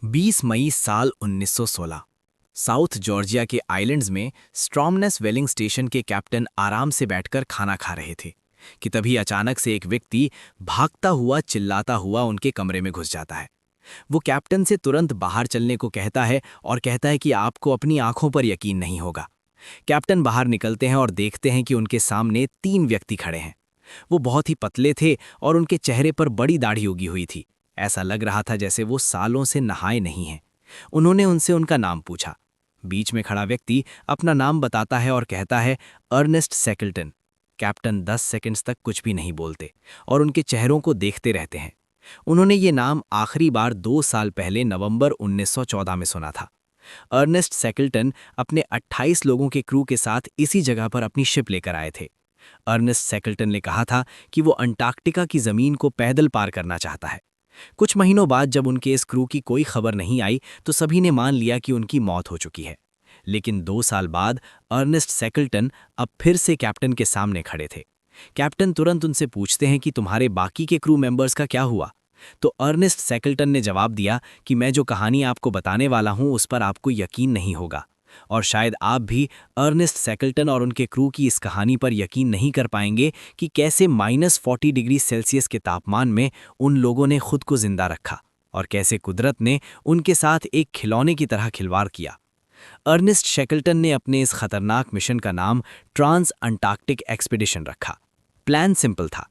20 मई साल 1916 south Georgia के islands में स्ट्रॉमनेस वेलिंग स्टेशन के कैप्टन आराम से बैठकर खाना खा रहे थे कि तभी अचानक से एक व्यक्ति भागता हुआ चिल्लाता हुआ उनके कमरे में घुस जाता है। वो कैप्टन से तुरंत बाहर चलने को कहता है और कहता है कि आपको अपनी आंखों पर यकीन नहीं होगा। कैप्टन बाहर निकलते हैं और देखते हैं कि उनके सामने 3 व्यक्ति खड़े हैं। वो बहुत ही पतले थे और उनके चेहरे पर बड़ी दाढ़ी उगी हुई थी। ऐसा लग रहा था जैसे वो सालों से नहाए नहीं हैं। उन्होंने उनसे उनका नाम पूछा। बीच में खड़ा व्यक्ति अपना नाम बताता है और कहता है, अर्नेस्ट सेकल्टन। कैप्टन 10 सेकंड्स तक कुछ भी नहीं बोलते और उनके चेहरों को देखते रहते हैं। उन्होंने ये नाम आखिरी बार 2 साल पहले नवंबर 1914 में सुना था। अर्नेस्ट सेकल्टन अपने 28 लोगों के क्रू के साथ इसी जगह पर अपनी शिप लेकर आए थे। अर्नेस्ट सेकल्टन ने कहा था कि वो अंटार्कटिका की जमीन को पैदल पार करना चाहता है। कुछ महीनों बाद जब उनके इस क्रू की कोई खबर नहीं आई तो सभी ने मान लिया कि उनकी मौत हो चुकी है। लेकिन 2 साल बाद अर्नेस्ट सेकल्टन अब फिर से कैप्टन के सामने खड़े थे। कैप्टन तुरंत उनसे पूछते हैं कि तुम्हारे बाकी के क्रू मेंबर्स का क्या हुआ। तो अर्नेस्ट सेकल्टन ने जवाब दिया कि मैं जो कहानी आपको बताने वाला हूं उस पर आपको यकीन नहीं होगा, और शायद आप भी अर्नेस्ट सेकल्टन और उनके क्रू की इस कहानी पर यकीन नहीं कर पाएंगे कि कैसे -40 डिग्री सेल्सियस के तापमान में उन लोगों ने खुद को जिंदा रखा और कैसे कुदरत ने उनके साथ एक खिलौने की तरह खिलवाड़ किया। अर्नेस्ट शेकल्टन ने अपने इस खतरनाक मिशन का नाम ट्रांस अंटार्कटिक एक्सपीडिशन रखा। प्लान सिंपल था।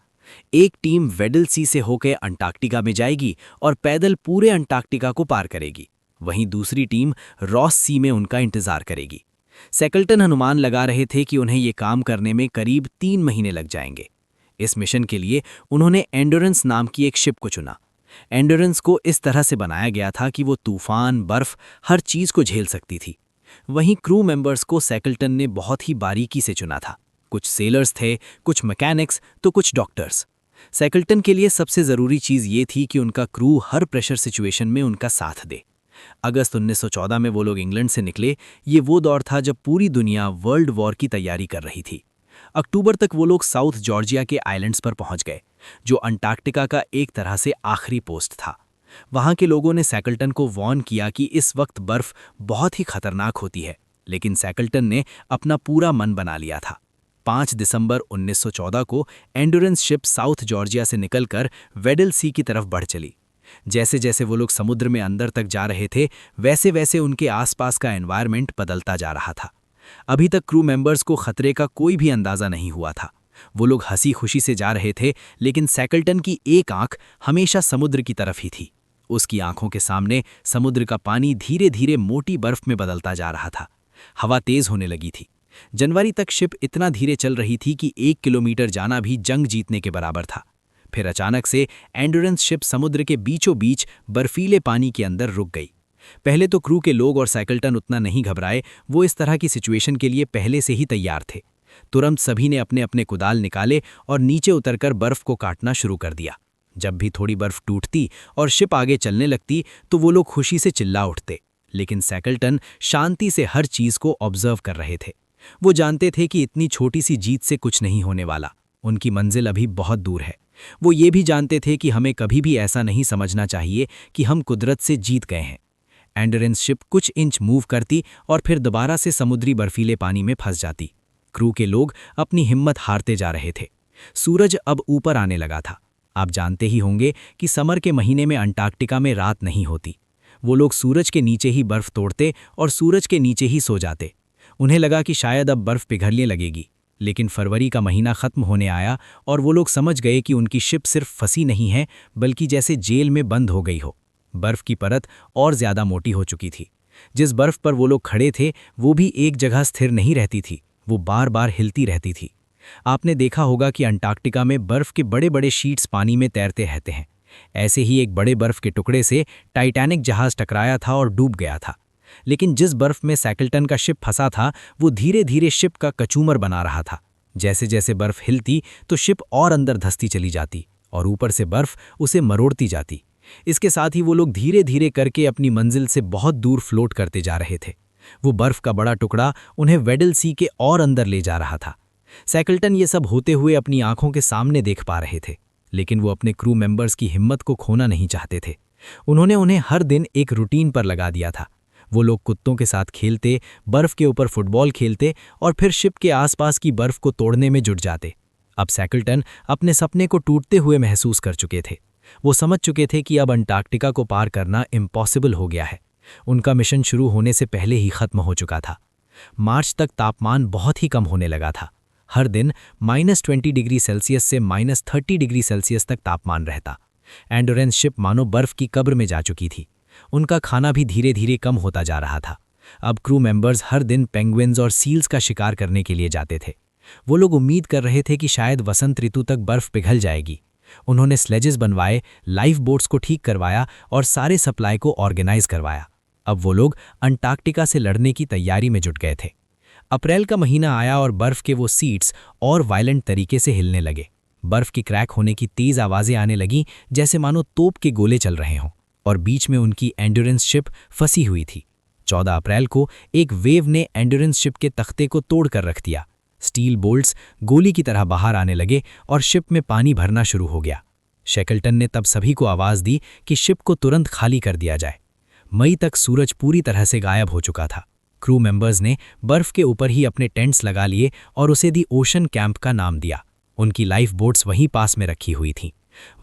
एक टीम वेडल सी से होकर अंटार्कटिका में जाएगी और पैदल पूरे अंटार्कटिका को पार करेगी। वहीं दूसरी टीम रॉस सी में उनका इंतजार करेगी। सेकल्टन अनुमान लगा रहे थे कि उन्हें ये काम करने में करीब 3 महीने लग जाएंगे। इस मिशन के लिए उन्होंने एंडोरेंस नाम की एक शिप को चुना। एंडोरेंस को इस तरह से बनाया गया था कि वो तूफान, बर्फ, हर चीज को झेल सकती थी। वहीं क्रू मेंबर्स को सेकल्टन ने बहुत ही बारीकी से चुना था। कुछ सेलर्स थे, कुछ मैकेनिक्स तो कुछ डॉक्टर्स। सेकल्टन के लिए सबसे ज़रूरी चीज़ ये थी कि उनका क्रू हर प्रेशर सिचुएशन में उनका साथ दे। अगस्त 1914 में वो लोग इंग्लैंड से निकले। ये वो दौर था जब पूरी दुनिया वर्ल्ड वॉर की तैयारी कर रही थी। अक्टूबर तक वो लोग साउथ जॉर्जिया के आइलैंड्स पर पहुंच गए, जो अंटार्कटिका का एक तरह से आखिरी पोस्ट था। वहां के लोगों ने सेकल्टन को वार्न किया कि इस वक्त बर्फ बहुत ही खतरनाक होती है, लेकिन सेकल्टन ने अपना पूरा मन बना लिया था। 5 दिसंबर 1914 को एंडोरेंस शिप साउथ जॉर्जिया से निकलकर वेडल सी की तरफ बढ़ चली। जैसे जैसे वो लोग समुद्र में अंदर तक जा रहे थे, वैसे वैसे उनके आसपास का एनवायरनमेंट बदलता जा रहा था। अभी तक क्रू मेंबर्स को खतरे का कोई भी अंदाजा नहीं हुआ था। वो लोग हंसी खुशी से जा रहे थे, लेकिन सेकल्टन की एक आंख हमेशा समुद्र की तरफ ही थी। उसकी आंखों के सामने समुद्र का पानी धीरे धीरे मोटी बर्फ में बदलता जा रहा था। हवा तेज होने लगी थी। जनवरी तक शिप इतना धीरे चल रही थी कि 1 किलोमीटर जाना भी जंग जीतने के बराबर था। फिर अचानक से एंडोरेंस शिप समुद्र के बीचों बीच बर्फीले पानी के अंदर रुक गई। पहले तो क्रू के लोग और सेकल्टन उतना नहीं घबराए। वो इस तरह की सिचुएशन के लिए पहले से ही तैयार थे। तुरंत सभी ने अपने अपने कुदाल निकाले और नीचे उतरकर बर्फ को काटना शुरू कर दिया। जब भी थोड़ी बर्फ टूटती और शिप आगे चलने लगती तो वो लोग खुशी से चिल्ला उठते, लेकिन सेकल्टन शांति से हर चीज को ऑब्जर्व कर रहे थे। वो जानते थे कि इतनी छोटी सी जीत से कुछ नहीं होने वाला। उनकी मंजिल अभी बहुत दूर है। वो ये भी जानते थे कि हमें कभी भी ऐसा नहीं समझना चाहिए कि हम कुदरत से जीत गए हैं। एंडोरेंस शिप कुछ इंच मूव करती और फिर दोबारा से समुद्री बर्फीले पानी में फंस जाती। क्रू के लोग अपनी हिम्मत हारते जा रहे थे। सूरज अब ऊपर आने लगा था। आप जानते ही होंगे कि समर के महीने में अंटार्कटिका में रात नहीं होती। वो लोग सूरज के नीचे ही बर्फ तोड़ते और सूरज के नीचे ही सो जाते। उन्हें लगा कि शायद अब बर्फ पिघलने लगेगी, लेकिन फरवरी का महीना खत्म होने आया और वो लोग समझ गए कि उनकी शिप सिर्फ फंसी नहीं है, बल्कि जैसे जेल में बंद हो गई हो। बर्फ की परत और ज्यादा मोटी हो चुकी थी। जिस बर्फ पर वो लोग खड़े थे वो भी एक जगह स्थिर नहीं रहती थी, वो बार बार हिलती रहती थी। आपने देखा होगा कि अंटार्कटिका में बर्फ के बड़े बड़े शीट्स पानी में तैरते रहते हैं। ऐसे ही एक बड़े बर्फ के टुकड़े से टाइटैनिक जहाज टकराया था और डूब गया था। लेकिन जिस बर्फ में सेकल्टन का शिप फंसा था वो धीरे धीरे शिप का कचूमर बना रहा था। जैसे जैसे बर्फ हिलती तो शिप और अंदर धंसती चली जाती और ऊपर से बर्फ उसे मरोड़ती जाती। इसके साथ ही वो लोग धीरे धीरे करके अपनी मंजिल से बहुत दूर फ्लोट करते जा रहे थे। वो बर्फ का बड़ा टुकड़ा उन्हें वेडल सी के और अंदर ले जा रहा था। सेकल्टन ये सब होते हुए अपनी आंखों के सामने देख पा रहे थे, लेकिन वो अपने क्रू मेंबर्स की हिम्मत को खोना नहीं चाहते थे। उन्होंने उन्हें हर दिन एक रूटीन पर लगा दिया था। वो लोग कुत्तों के साथ खेलते, बर्फ के ऊपर फुटबॉल खेलते और फिर शिप के आसपास की बर्फ को तोड़ने में जुट जाते। अब सैकल्टन अपने सपने को टूटते हुए महसूस कर चुके थे। वो समझ चुके थे कि अब अंटार्कटिका को पार करना इम्पॉसिबल हो गया है। उनका मिशन शुरू होने से पहले ही खत्म हो चुका था। मार्च तक तापमान बहुत ही कम होने लगा था। हर दिन -20 डिग्री सेल्सियस से -30 डिग्री सेल्सियस तक तापमान रहता। एंडोरेंस शिप मानो बर्फ की कब्र में जा चुकी थी। उनका खाना भी धीरे धीरे कम होता जा रहा था। अब क्रू मेंबर्स हर दिन पेंगुइन्स और सील्स का शिकार करने के लिए जाते थे। वो लोग उम्मीद कर रहे थे कि शायद वसंत ऋतु तक बर्फ पिघल जाएगी। उन्होंने स्लेजेस बनवाए, लाइफ बोट्स को ठीक करवाया और सारे सप्लाई को ऑर्गेनाइज करवाया। अब वो लोग अंटार्कटिका से लड़ने की तैयारी में जुट गए थे। अप्रैल का महीना आया और बर्फ के वो सीट्स और वायलेंट तरीके से हिलने लगे। बर्फ की क्रैक होने की तेज आवाजें आने लगीं, जैसे मानो तोप के गोले चल रहे हों, और बीच में उनकी एंड्योरेंस शिप फंसी हुई थी। 14 अप्रैल को एक वेव ने एंड्योरेंस शिप के तख्ते को तोड़कर रख दिया। स्टील बोल्ट्स गोली की तरह बाहर आने लगे और शिप में पानी भरना शुरू हो गया। शैकल्टन ने तब सभी को आवाज दी कि शिप को तुरंत खाली कर दिया जाए। मई तक सूरज पूरी तरह से गायब हो चुका था। क्रू मेंबर्स ने बर्फ के ऊपर ही अपने टेंट्स लगा लिए और उसे दी ओशन कैंप का नाम दिया। उनकी लाइफ बोट्स वहीं पास में रखी हुई थीं।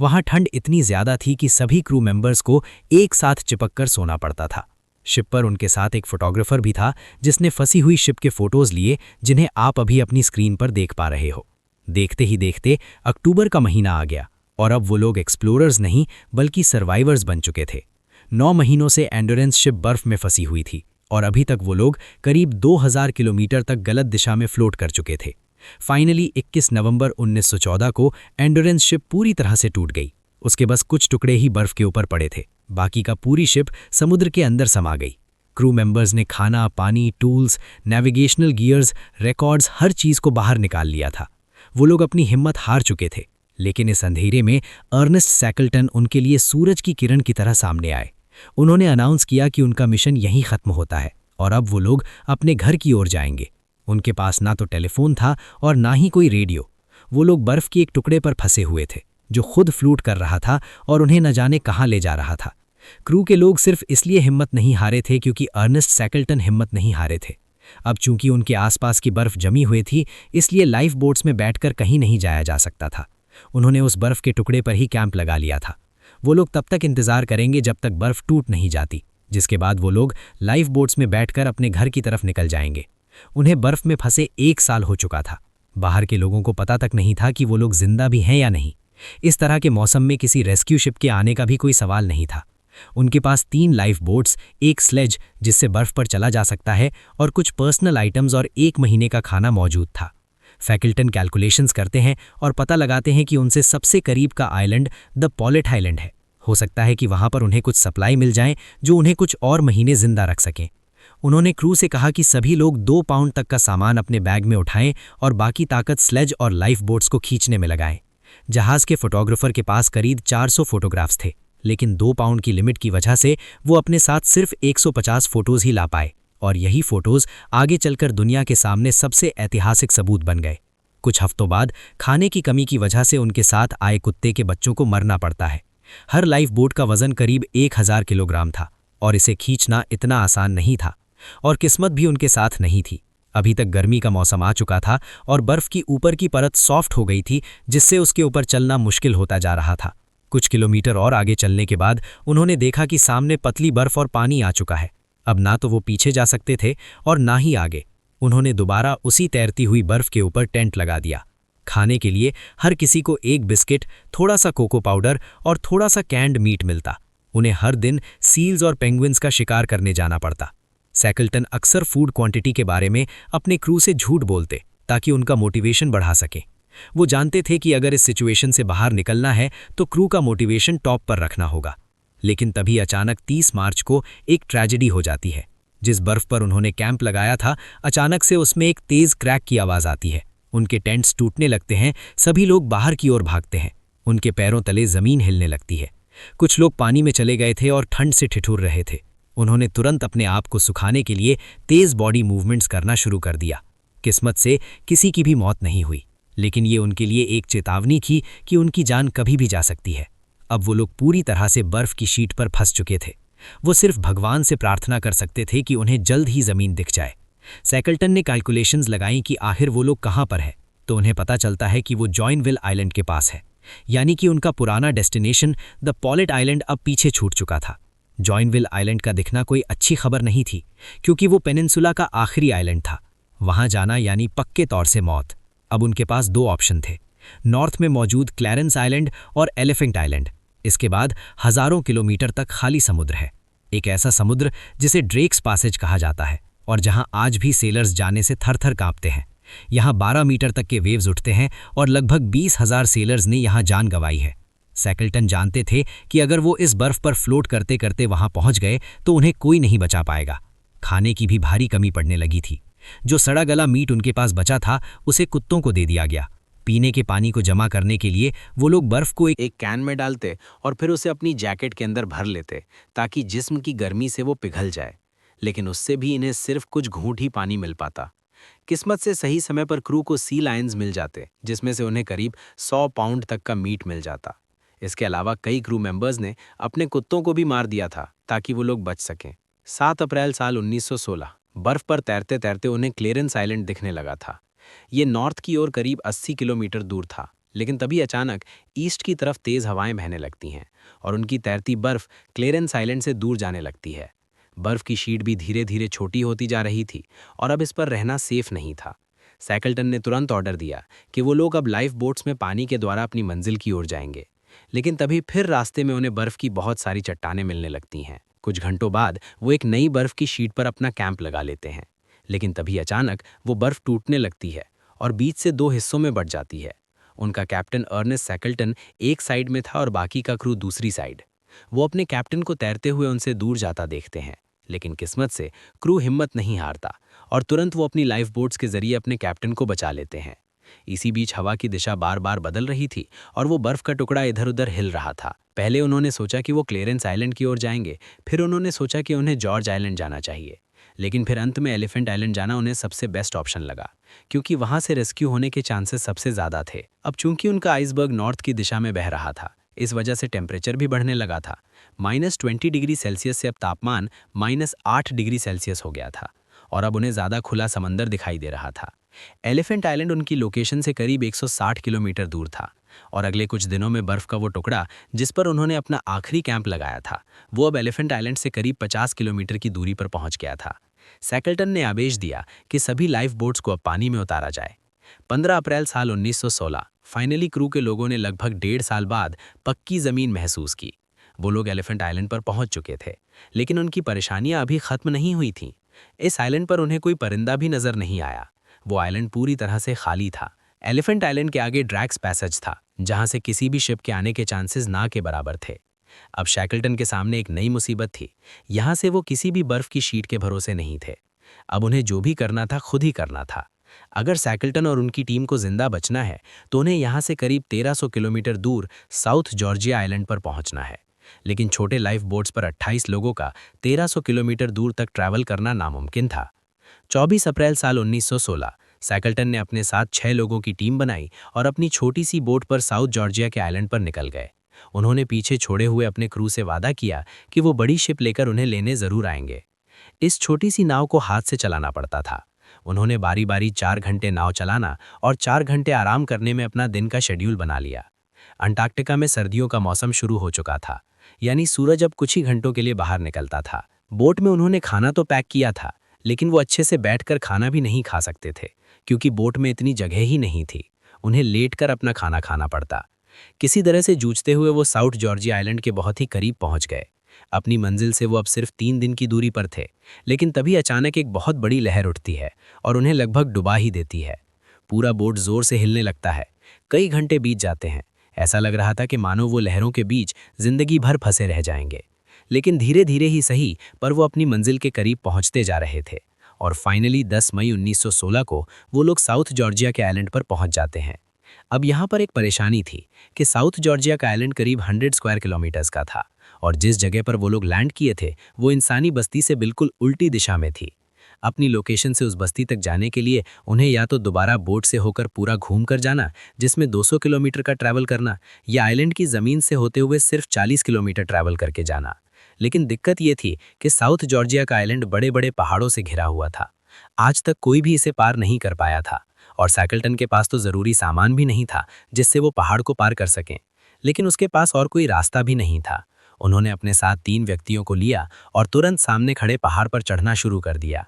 वहां ठंड इतनी ज्यादा थी कि सभी क्रू मेंबर्स को एक साथ चिपककर सोना पड़ता था। शिप पर उनके साथ एक फोटोग्राफर भी था, जिसने फंसी हुई शिप के फोटोज लिए, जिन्हें आप अभी अपनी स्क्रीन पर देख पा रहे हो। देखते ही देखते अक्टूबर का महीना आ गया और अब वो लोग एक्सप्लोरर्स नहीं बल्कि सर्वाइवर्स बन चुके थे। 9 महीनों से एंडोरेंस शिप बर्फ में फंसी हुई थी और अभी तक वो लोग करीब 2000 किलोमीटर तक गलत दिशा में फ्लोट कर चुके थे। फाइनली 21 नवंबर 1914 को एंडोरेंस शिप पूरी तरह से टूट गई। उसके बस कुछ टुकड़े ही बर्फ के ऊपर पड़े थे। बाकी का पूरी शिप समुद्र के अंदर समा गई। क्रू मेंबर्स ने खाना, पानी, टूल्स, नेविगेशनल गियर्स, रिकॉर्ड्स, हर चीज को बाहर निकाल लिया था। वो लोग अपनी हिम्मत हार चुके थे, लेकिन इस अंधेरे में अर्नेस्ट सैकल्टन उनके लिए सूरज की किरण की तरह सामने आए। उन्होंने अनाउंस किया कि उनका मिशन यहीं खत्म होता है और अब वो लोग अपने घर की ओर जाएंगे। उनके पास ना तो टेलीफोन था और ना ही कोई रेडियो। वो लोग बर्फ के एक टुकड़े पर फंसे हुए थे जो खुद फ्लूट कर रहा था और उन्हें न जाने कहां ले जा रहा था। क्रू के लोग सिर्फ इसलिए हिम्मत नहीं हारे थे क्योंकि अर्नेस्ट सैकल्टन हिम्मत नहीं हारे थे। अब चूंकि उनके आसपास की बर्फ जमी हुई थी, इसलिए लाइफ बोट्स में बैठकर कहीं नहीं जाया जा सकता था। उन्होंने उस बर्फ के टुकड़े पर ही कैंप लगा लिया था। वो लोग तब तक इंतजार करेंगे जब तक बर्फ टूट नहीं जाती, जिसके बाद वो लोग लाइफ बोट्स में बैठकर अपने घर की तरफ निकल जाएंगे। उन्हें बर्फ में फंसे 1 साल हो चुका था। बाहर के लोगों को पता तक नहीं था कि वो लोग जिंदा भी हैं या नहीं। इस तरह के मौसम में किसी रेस्क्यू शिप के आने का भी कोई सवाल नहीं था। उनके पास 3 लाइफ बोट्स, एक स्लेज जिससे बर्फ पर चला जा सकता है और कुछ पर्सनल आइटम्स और 1 महीने का खाना मौजूद था। फैकल्टन कैलकुलेशंस करते हैं और पता लगाते हैं कि उनसे सबसे करीब का आइलैंड द पॉलेट आइलैंड है। हो सकता है कि वहां पर उन्हें कुछ सप्लाई मिल जाए जो उन्हें कुछ और महीने जिंदा रख सकें। उन्होंने क्रू से कहा कि सभी लोग 2 पाउंड तक का सामान अपने बैग में उठाएं और बाकी ताकत स्लेज और लाइफ बोट्स को खींचने में लगाएं। जहाज के फोटोग्राफर के पास करीब 400 फोटोग्राफ्स थे, लेकिन 2 पाउंड की लिमिट की वजह से वो अपने साथ सिर्फ 150 फोटोज ही ला पाए और यही फोटोज आगे चलकर दुनिया के सामने सबसे ऐतिहासिक सबूत बन गए। कुछ हफ्तों बाद खाने की कमी की वजह से उनके साथ आए कुत्ते के बच्चों को मरना पड़ता है। हर लाइफ बोट का वजन करीब 1000 किलोग्राम था और इसे खींचना इतना आसान नहीं था, और किस्मत भी उनके साथ नहीं थी। अभी तक गर्मी का मौसम आ चुका था और बर्फ की ऊपर की परत सॉफ्ट हो गई थी, जिससे उसके ऊपर चलना मुश्किल होता जा रहा था। कुछ किलोमीटर और आगे चलने के बाद उन्होंने देखा कि सामने पतली बर्फ और पानी आ चुका है। अब ना तो वो पीछे जा सकते थे और ना ही आगे। उन्होंने दोबारा उसी तैरती हुई बर्फ के ऊपर टेंट लगा दिया। खाने के लिए हर किसी को 1 बिस्किट, थोड़ा सा कोको पाउडर और थोड़ा सा कैंड मीट मिलता। उन्हें हर दिन सील्स और पेंगुइन्स का शिकार करने जाना पड़ता। सैकल्टन अक्सर फूड क्वांटिटी के बारे में अपने क्रू से झूठ बोलते ताकि उनका मोटिवेशन बढ़ा सके। वो जानते थे कि अगर इस सिचुएशन से बाहर निकलना है तो क्रू का मोटिवेशन टॉप पर रखना होगा। लेकिन तभी अचानक 30 मार्च को एक ट्रेजेडी हो जाती है। जिस बर्फ पर उन्होंने कैंप लगाया था, अचानक से उसमें एक तेज क्रैक की आवाज आती है। उनके टेंट्स टूटने लगते हैं। सभी लोग बाहर की ओर भागते हैं। उनके पैरों तले जमीन हिलने लगती है। कुछ लोग पानी में चले गए थे और ठंड से ठिठुर रहे थे। उन्होंने तुरंत अपने आप को सुखाने के लिए तेज बॉडी मूवमेंट्स करना शुरू कर दिया। किस्मत से किसी की भी मौत नहीं हुई, लेकिन ये उनके लिए एक चेतावनी थी कि उनकी जान कभी भी जा सकती है। अब वो लोग पूरी तरह से बर्फ की शीट पर फंस चुके थे। वो सिर्फ भगवान से प्रार्थना कर सकते थे कि उन्हें जल्द ही जमीन दिख जाए। सैकल्टन ने कैलकुलेशंस लगाई कि आखिर वो लोग कहाँ पर है, तो उन्हें पता चलता है कि वो जॉइनविल आइलैंड के पास है, यानी कि उनका पुराना डेस्टिनेशन द पॉलेट आइलैंड अब पीछे छूट चुका था। जॉइनविल आइलैंड का दिखना कोई अच्छी खबर नहीं थी, क्योंकि वो पेनिनसुला का आखिरी आइलैंड था। वहां जाना यानी पक्के तौर से मौत। अब उनके पास दो ऑप्शन थे, नॉर्थ में मौजूद क्लैरेंस आइलैंड और एलिफेंट आइलैंड। इसके बाद हजारों किलोमीटर तक खाली समुद्र है, एक ऐसा समुद्र जिसे ड्रेक्स पैसेज कहा जाता है और जहां आज भी सेलर्स जाने से थर थर कांपते हैं। यहां 12 मीटर तक के वेव्स उठते हैं और लगभग 20,000 सेलर्स ने यहां जान गंवाई है। सैकल्टन जानते थे कि अगर वो इस बर्फ पर फ्लोट करते करते वहां पहुंच गए तो उन्हें कोई नहीं बचा पाएगा। खाने की भी भारी कमी पड़ने लगी थी। जो सड़ा गला मीट उनके पास बचा था उसे कुत्तों को दे दिया गया। पीने के पानी को जमा करने के लिए वो लोग बर्फ को एक कैन में डालते और फिर उसे अपनी जैकेट के अंदर भर लेते ताकि जिस्म की गर्मी से वो पिघल जाए, लेकिन उससे भी इन्हें सिर्फ कुछ घूंट ही पानी मिल पाता। किस्मत से सही समय पर क्रू को सी लायंस मिल जाते, जिसमें से उन्हें करीब 100 पाउंड तक का मीट मिल जाता। इसके अलावा कई क्रू मेंबर्स ने अपने कुत्तों को भी मार दिया था ताकि वो लोग बच सकें। 7 अप्रैल साल 1916 बर्फ पर तैरते तैरते उन्हें क्लेरेंस आइलैंड दिखने लगा था। ये नॉर्थ की ओर करीब 80 किलोमीटर दूर था, लेकिन तभी अचानक ईस्ट की तरफ तेज हवाएं बहने लगती हैं और उनकी तैरती बर्फ क्लेरेंस आइलैंड से दूर जाने लगती है। बर्फ की शीट भी धीरे धीरे छोटी होती जा रही थी और अब इस पर रहना सेफ नहीं था। सैकल्टन ने तुरंत ऑर्डर दिया कि वो लोग अब लाइफ बोट्स में पानी के द्वारा अपनी मंजिल की ओर जाएंगे, लेकिन तभी फिर रास्ते में उन्हें बर्फ की बहुत सारी चट्टानें मिलने लगती हैं। कुछ घंटों बाद वो एक नई बर्फ की शीट पर अपना कैंप लगा लेते हैं, लेकिन तभी अचानक वो बर्फ टूटने लगती है और बीच से दो हिस्सों में बंट जाती है। उनका कैप्टन अर्नेस्ट सैकल्टन एक साइड में था और बाकी का क्रू दूसरी साइड। वो अपने कैप्टन को तैरते हुए उनसे दूर जाता देखते हैं, लेकिन किस्मत से क्रू हिम्मत नहीं हारता और तुरंत वो अपनी लाइफ बोट्स के जरिए अपने कैप्टन को बचा लेते हैं। इसी बीच हवा की दिशा बार बार बदल रही थी और वो बर्फ का टुकड़ा इधर उधर हिल रहा था। पहले उन्होंने सोचा कि वो क्लेरेंस आइलैंड की ओर जाएंगे, फिर उन्होंने सोचा कि उन्हें जॉर्ज आइलैंड जाना चाहिए, लेकिन फिर अंत में एलिफेंट आइलैंड जाना उन्हें सबसे बेस्ट ऑप्शन लगा, क्योंकि वहां से रेस्क्यू होने के चांसेस सबसे ज़्यादा थे। अब चूंकि उनका आइसबर्ग नॉर्थ की दिशा में बह रहा था, इस वजह से टेम्परेचर भी बढ़ने लगा था। -20 डिग्री सेल्सियस से अब तापमान -8 डिग्री सेल्सियस हो गया था और अब उन्हें ज़्यादा खुला समंदर दिखाई दे रहा था। एलिफेंट आइलैंड उनकी लोकेशन से करीब 160 किलोमीटर दूर था और अगले कुछ दिनों में बर्फ का वो टुकड़ा जिस पर उन्होंने अपना आखिरी कैंप लगाया था, वो अब एलिफेंट आइलैंड से करीब 50 किलोमीटर की दूरी पर पहुंच गया था। सैकल्टन ने आदेश दिया कि सभी लाइफ बोट्स को अब पानी में उतारा जाए। 15 अप्रैल साल 1916 फाइनली क्रू के लोगों ने लगभग 1.5 साल बाद पक्की जमीन महसूस की। वो लोग एलिफेंट आइलैंड पर पहुंच चुके थे, लेकिन उनकी परेशानियां अभी खत्म नहीं हुई थीं। इस आइलैंड पर उन्हें कोई परिंदा भी नजर नहीं आया। वो आइलैंड पूरी तरह से खाली था। एलिफेंट आइलैंड के आगे ड्रैक्स पैसेज था, जहां से किसी भी शिप के आने के चांसेस ना के बराबर थे। अब शैकल्टन के सामने एक नई मुसीबत थी। यहाँ से वो किसी भी बर्फ की शीट के भरोसे नहीं थे। अब उन्हें जो भी करना था खुद ही करना था। अगर सैकल्टन और उनकी टीम को जिंदा बचना है तो उन्हें यहाँ से करीब 1300 किलोमीटर दूर साउथ जॉर्जिया आइलैंड पर पहुंचना है, लेकिन छोटे लाइफ बोट्स पर 28 लोगों का 1300 किलोमीटर दूर तक ट्रैवल करना नामुमकिन था। 24 अप्रैल साल 1916 सैकल्टन ने अपने साथ 6 लोगों की टीम बनाई और अपनी छोटी सी बोट पर साउथ जॉर्जिया के आइलैंड पर निकल गए। उन्होंने पीछे छोड़े हुए अपने क्रू से वादा किया कि वो बड़ी शिप लेकर उन्हें लेने जरूर आएंगे। इस छोटी सी नाव को हाथ से चलाना पड़ता था। उन्होंने बारी बारी 4 घंटे नाव चलाना और 4 घंटे आराम करने में अपना दिन का शेड्यूल बना लिया। अंटार्कटिका में सर्दियों का मौसम शुरू हो चुका था, यानी सूरज अब कुछ ही घंटों के लिए बाहर निकलता था। बोट में उन्होंने खाना तो पैक किया था, लेकिन वो अच्छे से बैठकर खाना भी नहीं खा सकते थे, क्योंकि बोट में इतनी जगह ही नहीं थी। उन्हें लेटकर अपना खाना खाना पड़ता। किसी तरह से जूझते हुए वो साउथ जॉर्जिया आइलैंड के बहुत ही करीब पहुंच गए। अपनी मंजिल से वो अब सिर्फ 3 दिन की दूरी पर थे, लेकिन तभी अचानक एक बहुत बड़ी लहर उठती है और उन्हें लगभग डुबा ही देती है। पूरा बोट जोर से हिलने लगता है। कई घंटे बीत जाते हैं। ऐसा लग रहा था कि मानो वो लहरों के बीच जिंदगी भर फंसे रह जाएंगे, लेकिन धीरे धीरे ही सही पर वो अपनी मंजिल के करीब पहुंचते जा रहे थे और फाइनली 10 मई 1916 को वो लोग साउथ जॉर्जिया के आइलैंड पर पहुंच जाते हैं। अब यहाँ पर एक परेशानी थी कि साउथ जॉर्जिया का आइलैंड करीब 100 स्क्वायर किलोमीटर्स का था और जिस जगह पर वो लोग लैंड किए थे वो इंसानी बस्ती से बिल्कुल उल्टी दिशा में थी। अपनी लोकेशन से उस बस्ती तक जाने के लिए उन्हें या तो दोबारा बोट से होकर पूरा घूम कर जाना, जिसमें 200 किलोमीटर का ट्रैवल करना, या आइलैंड की ज़मीन से होते हुए सिर्फ 40 किलोमीटर ट्रैवल करके जाना। लेकिन दिक्कत ये थी कि साउथ जॉर्जिया का आइलैंड बड़े बड़े पहाड़ों से घिरा हुआ था। आज तक कोई भी इसे पार नहीं कर पाया था, और सैकल्टन के पास तो ज़रूरी सामान भी नहीं था जिससे वो पहाड़ को पार कर सकें। लेकिन उसके पास और कोई रास्ता भी नहीं था। उन्होंने अपने साथ 3 व्यक्तियों को लिया और तुरंत सामने खड़े पहाड़ पर चढ़ना शुरू कर दिया।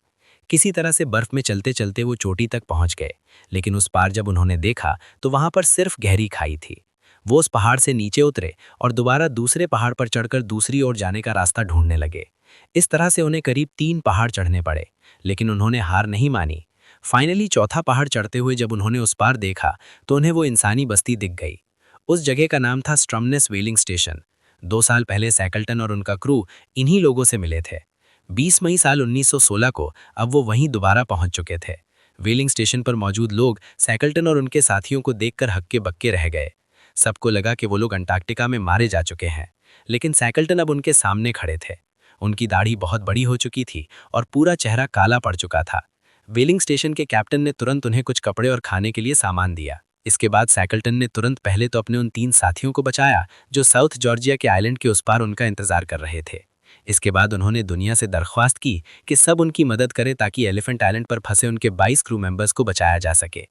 किसी तरह से बर्फ में चलते चलते वो चोटी तक पहुंच गए, लेकिन उस पार जब उन्होंने देखा तो वहां पर सिर्फ गहरी खाई थी। वो उस पहाड़ से नीचे उतरे और दोबारा दूसरे पहाड़ पर चढ़कर दूसरी ओर जाने का रास्ता ढूंढने लगे। इस तरह से उन्हें करीब 3 पहाड़ चढ़ने पड़े, लेकिन उन्होंने हार नहीं मानी। फाइनली चौथा पहाड़ चढ़ते हुए जब उन्होंने उस पार देखा तो उन्हें वो इंसानी बस्ती दिख गई। उस जगह का नाम था स्ट्रॉमनेस व्हेलिंग स्टेशन। 2 साल पहले सैकल्टन और उनका क्रू इन्हीं लोगों से मिले थे। 20 मई साल 1916 को अब वो वहीं दोबारा पहुंच चुके थे। व्हेलिंग स्टेशन पर मौजूद लोग सैकल्टन और उनके साथियों को देखकर हक्के बक्के रह गए। सबको लगा कि वो लोग अंटार्कटिका में मारे जा चुके हैं, लेकिन सैकल्टन अब उनके सामने खड़े थे। उनकी दाढ़ी बहुत बड़ी हो चुकी थी और पूरा चेहरा काला पड़ चुका था। व्हेलिंग स्टेशन के कैप्टन ने तुरंत उन्हें कुछ कपड़े और खाने के लिए सामान दिया। इसके बाद सैकल्टन ने तुरंत पहले तो अपने उन 3 साथियों को बचाया जो साउथ जॉर्जिया के आइलैंड के उस पार उनका इंतजार कर रहे थे। इसके बाद उन्होंने दुनिया से दरख्वास्त की कि सब उनकी मदद करें ताकि एलिफेंट आइलैंड पर फंसे उनके 22 क्रू मेंबर्स को बचाया जा सके।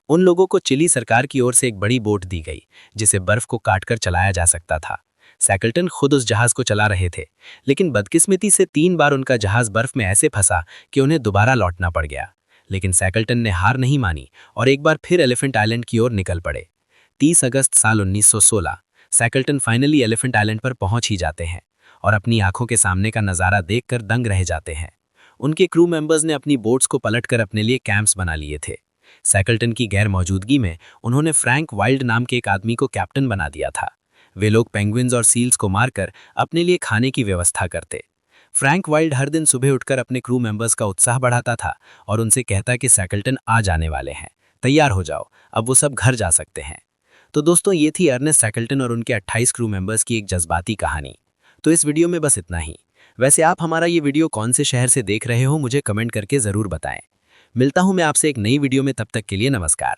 उन लोगों को चिली सरकार की ओर से एक बड़ी बोट दी गई जिसे बर्फ को काटकर चलाया जा सकता था। सैकल्टन खुद उस जहाज को चला रहे थे, लेकिन बदकिस्मती से 3 बार उनका जहाज बर्फ में ऐसे फंसा कि उन्हें दोबारा लौटना पड़ गया। लेकिन सैकल्टन ने हार नहीं मानी और एक बार फिर एलिफेंट आइलैंड की ओर निकल पड़े। 30 अगस्त साल 1916 सैकल्टन फाइनली एलिफेंट आइलैंड पर पहुंच ही जाते हैं और अपनी आंखों के सामने का नज़ारा देखकर दंग रह जाते हैं। उनके क्रू मेंबर्स ने अपनी बोट्स को पलटकर अपने लिए कैंप्स बना लिए थे। सैकल्टन की गैर मौजूदगी में उन्होंने फ्रैंक वाइल्ड नाम के एक आदमी को कैप्टन बना दिया था। वे लोग पेंगुइन्स और सील्स को मारकर अपने लिए खाने की व्यवस्था करते। फ्रैंक वाइल्ड हर दिन सुबह उठकर अपने क्रू मेंबर्स का उत्साह बढ़ाता था और उनसे कहता कि सैकल्टन आ जाने वाले हैं, तैयार हो जाओ, अब वो सब घर जा सकते हैं। तो दोस्तों, ये थी अर्नेस्ट सैकल्टन और उनके 28 क्रू मेंबर्स की एक जज्बाती कहानी। तो इस वीडियो में बस इतना ही। वैसे आप हमारा ये वीडियो कौन से शहर से देख रहे हो मुझे कमेंट करके ज़रूर बताएं। मिलता हूं मैं आपसे एक नई वीडियो में, तब तक के लिए नमस्कार।